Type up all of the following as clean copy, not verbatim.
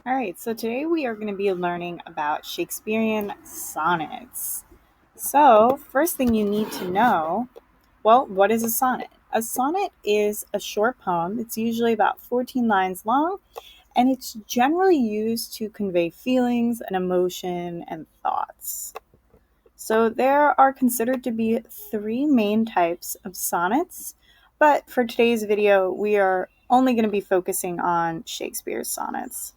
All right, so today we are going to be learning about Shakespearean sonnets. So, first thing you need to know, well, what is a sonnet? A sonnet is a short poem. It's usually about 14 lines long, and it's generally used to convey feelings and emotion and thoughts. So, there are considered to be three main types of sonnets, but for today's video, we are only going to be focusing on Shakespeare's sonnets.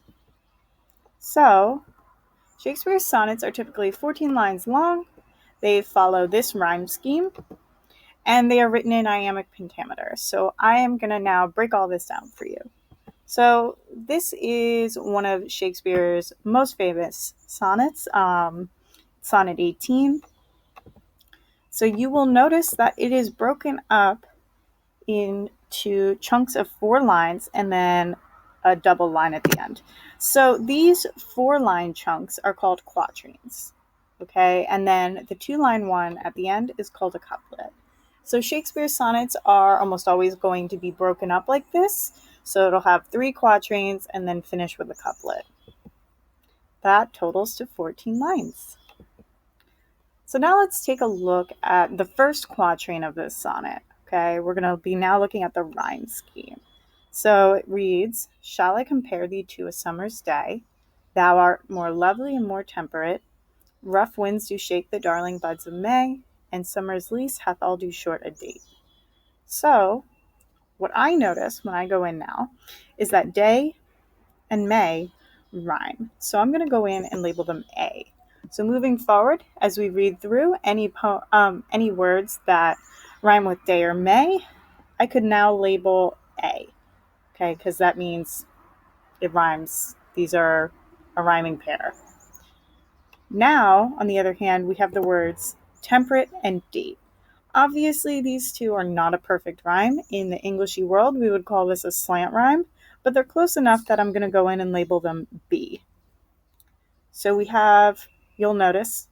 So, Shakespeare's sonnets are typically 14 lines long. They follow this rhyme scheme, and they are written in iambic pentameter. So I am going to now break all this down for you. So this is one of Shakespeare's most famous sonnets, Sonnet 18. So you will notice that it is broken up into chunks of 4 lines and then a double line at the end. So these 4-line chunks are called quatrains, okay? And then the 2-line one at the end is called a couplet. So Shakespeare's sonnets are almost always going to be broken up like this. So it'll have 3 quatrains and then finish with a couplet. That totals to 14 lines. So now let's take a look at the first quatrain of this sonnet. Okay, we're going to be now looking at the rhyme scheme. So it reads, "Shall I compare thee to a summer's day? Thou art more lovely and more temperate. Rough winds do shake the darling buds of May, and summer's lease hath all too short a date." So what I notice when I go in now is that day and May rhyme. So I'm going to go in and label them A. So moving forward, as we read through any words that rhyme with day or May, I could now label A, okay, because that means it rhymes. These are a rhyming pair. Now, on the other hand, we have the words temperate and date. Obviously, these two are not a perfect rhyme. In the Englishy world, we would call this a slant rhyme, but they're close enough that I'm going to go in and label them B. So we have, you'll notice,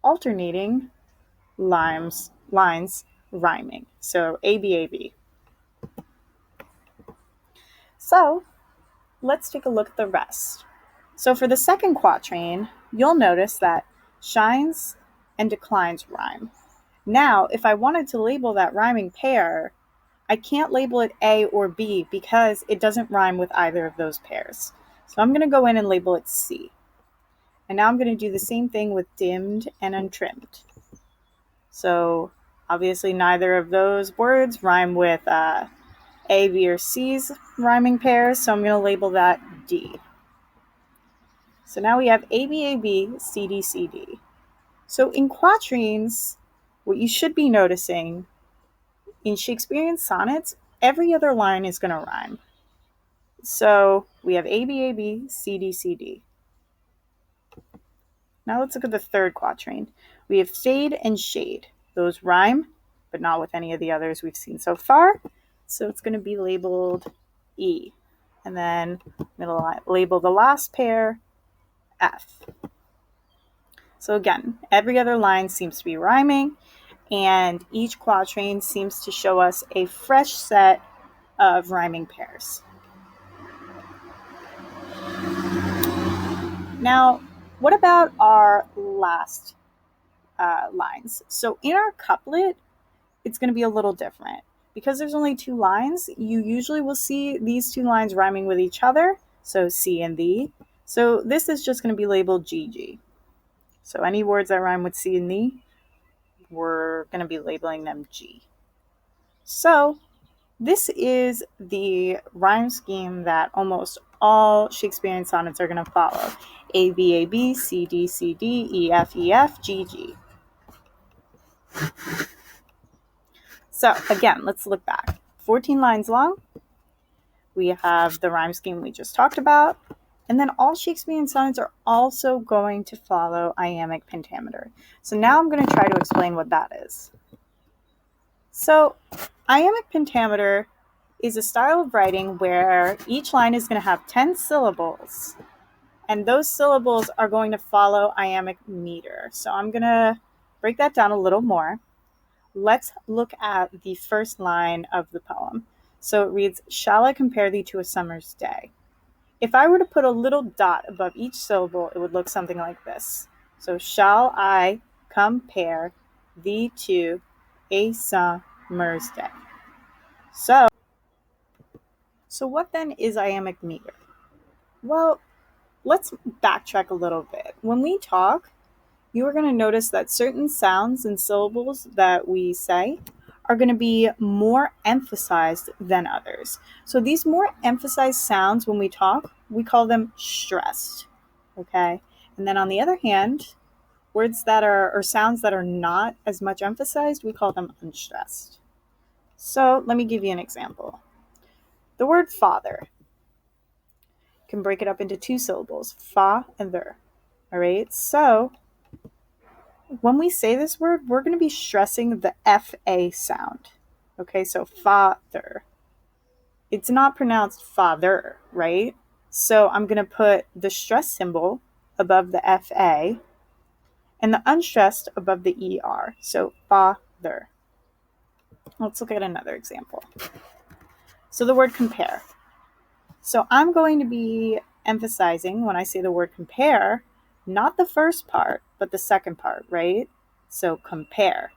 alternating lines rhyming. So A, B, A, B. So let's take a look at the rest. So for the second quatrain, you'll notice that shines and declines rhyme. Now, if I wanted to label that rhyming pair, I can't label it A or B because it doesn't rhyme with either of those pairs. So I'm going to go in and label it C. And now I'm going to do the same thing with dimmed and untrimmed. So obviously neither of those words rhyme with A, B, or C's rhyming pairs, so I'm going to label that D. So now we have A, B, A, B, C, D, C, D. So in quatrains, what you should be noticing, in Shakespearean sonnets, every other line is going to rhyme. So we have A, B, A, B, C, D, C, D. Now let's look at the third quatrain. We have fade and shade. Those rhyme, but not with any of the others we've seen so far. So it's going to be labeled E. And then I'm going to label the last pair F. So again, every other line seems to be rhyming, and each quatrain seems to show us a fresh set of rhyming pairs. Now, what about our last lines? So in our couplet, it's going to be a little different. Because there's only 2 lines, you usually will see these 2 lines rhyming with each other, so C and D. So this is just going to be labeled GG. So any words that rhyme with C and D, we're going to be labeling them G. So this is the rhyme scheme that almost all Shakespearean sonnets are going to follow. A, B, A, B, C, D, C, D, E, F, E, F, G, G. So again, let's look back. 14 lines long. We have the rhyme scheme we just talked about. And then all Shakespearean sonnets are also going to follow iambic pentameter. So now I'm going to try to explain what that is. So iambic pentameter is a style of writing where each line is going to have 10 syllables. And those syllables are going to follow iambic meter. So I'm going to break that down a little more. Let's look at the first line of the poem. So it reads, "Shall I compare thee to a summer's day?" If I were to put a little dot above each syllable, it would look something like this. So, shall I compare thee to a summer's day? So what then is iambic meter? Well, let's backtrack a little bit. When we talk, you are going to notice that certain sounds and syllables that we say are going to be more emphasized than others. So these more emphasized sounds when we talk, we call them stressed. Okay? And then on the other hand, words that are or sounds that are not as much emphasized, we call them unstressed. So let me give you an example. The word father can break it up into two syllables, fa and ther. All right? So when we say this word, we're going to be stressing the FA sound. Okay, so father. It's not pronounced father, right? So I'm going to put the stress symbol above the FA and the unstressed above the ER. So father. Let's look at another example. So the word compare. So I'm going to be emphasizing when I say the word compare, not the first part, but the second part, right? So compare.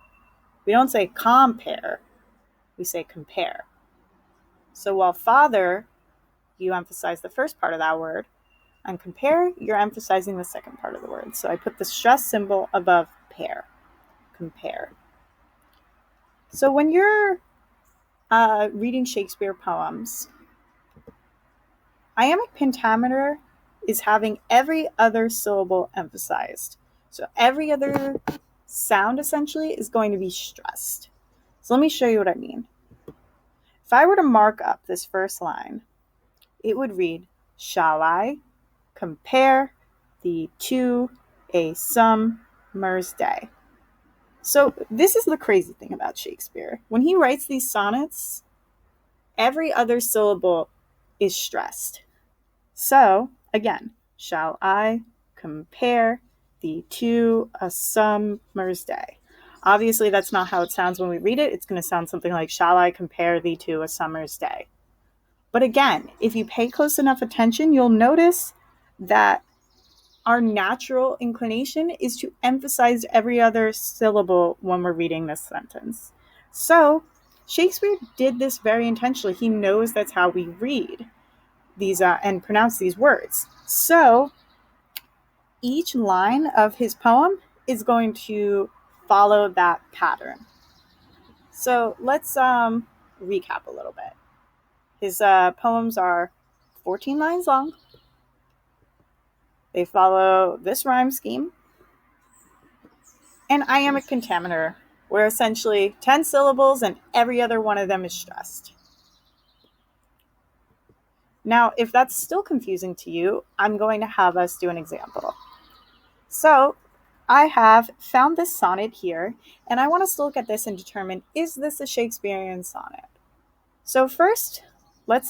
We don't say compare, we say compare. So while father, you emphasize the first part of that word, and compare, you're emphasizing the second part of the word. So I put the stress symbol above pair, compare. So when you're reading Shakespeare poems, iambic pentameter is having every other syllable emphasized. So every other sound essentially is going to be stressed. So let me show you what I mean. If I were to mark up this first line, it would read, shall I compare thee to a summer's day? So this is the crazy thing about Shakespeare. When he writes these sonnets, every other syllable is stressed. So again, shall I compare thee to a summer's day? Obviously, that's not how it sounds when we read it. It's going to sound something like, shall I compare thee to a summer's day? But again, if you pay close enough attention, you'll notice that our natural inclination is to emphasize every other syllable when we're reading this sentence. So Shakespeare did this very intentionally. He knows that's how we read these and pronounce these words. So each line of his poem is going to follow that pattern. So let's recap a little bit. His poems are 14 lines long. They follow this rhyme scheme. And iambic pentameter, where essentially 10 syllables and every other one of them is stressed. Now, if that's still confusing to you, I'm going to have us do an example. So I have found this sonnet here, and I want us to look at this and determine, is this a Shakespearean sonnet? So first, let's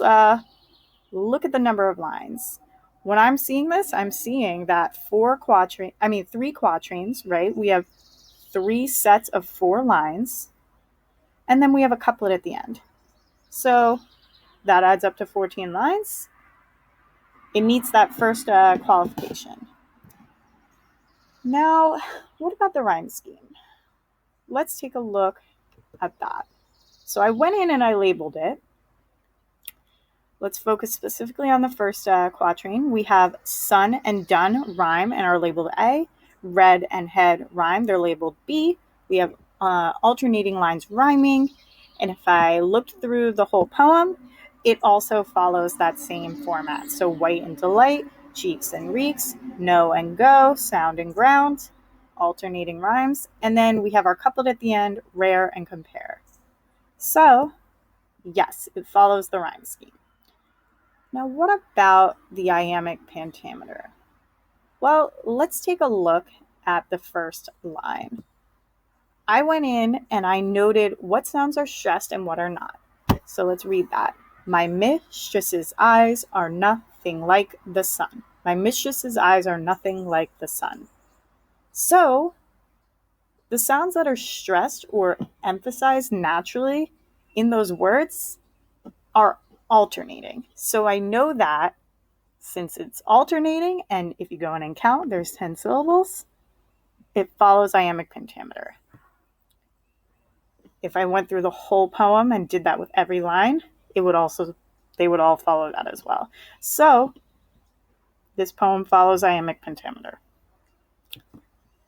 look at the number of lines. When I'm seeing this, I'm seeing that 3 quatrains, right? We have 3 sets of 4 lines, and then we have a couplet at the end. So that adds up to 14 lines. It meets that first qualification. Now, what about the rhyme scheme? Let's take a look at that. So I went in and I labeled it. Let's focus specifically on the first quatrain. We have sun and dun rhyme and are labeled A. Red and head rhyme, they're labeled B. We have alternating lines rhyming. And if I looked through the whole poem, it also follows that same format. So white and delight, cheeks and reeks, know and go, sound and ground, alternating rhymes. And then we have our couplet at the end, rare and compare. So, yes, it follows the rhyme scheme. Now, what about the iambic pentameter? Well, let's take a look at the first line. I went in and I noted what sounds are stressed and what are not. So let's read that. My mistress's eyes are nothing like the sun. My mistress's eyes are nothing like the sun. So the sounds that are stressed or emphasized naturally in those words are alternating. So I know that Since it's alternating, and if you go in and count, there's 10 syllables, it follows iambic pentameter. If I went through the whole poem and did that with every line, they would all follow that as well. So this poem follows iambic pentameter.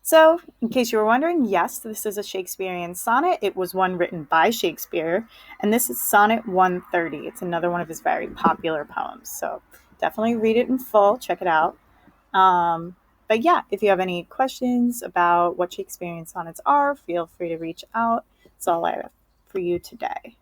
So, in case you were wondering, yes, this is a Shakespearean sonnet. It was one written by Shakespeare, and this is Sonnet 130. It's another one of his very popular poems. So, definitely read it in full, check it out. But yeah, if you have any questions about what Shakespearean sonnets are, feel free to reach out. That's all I have for you today.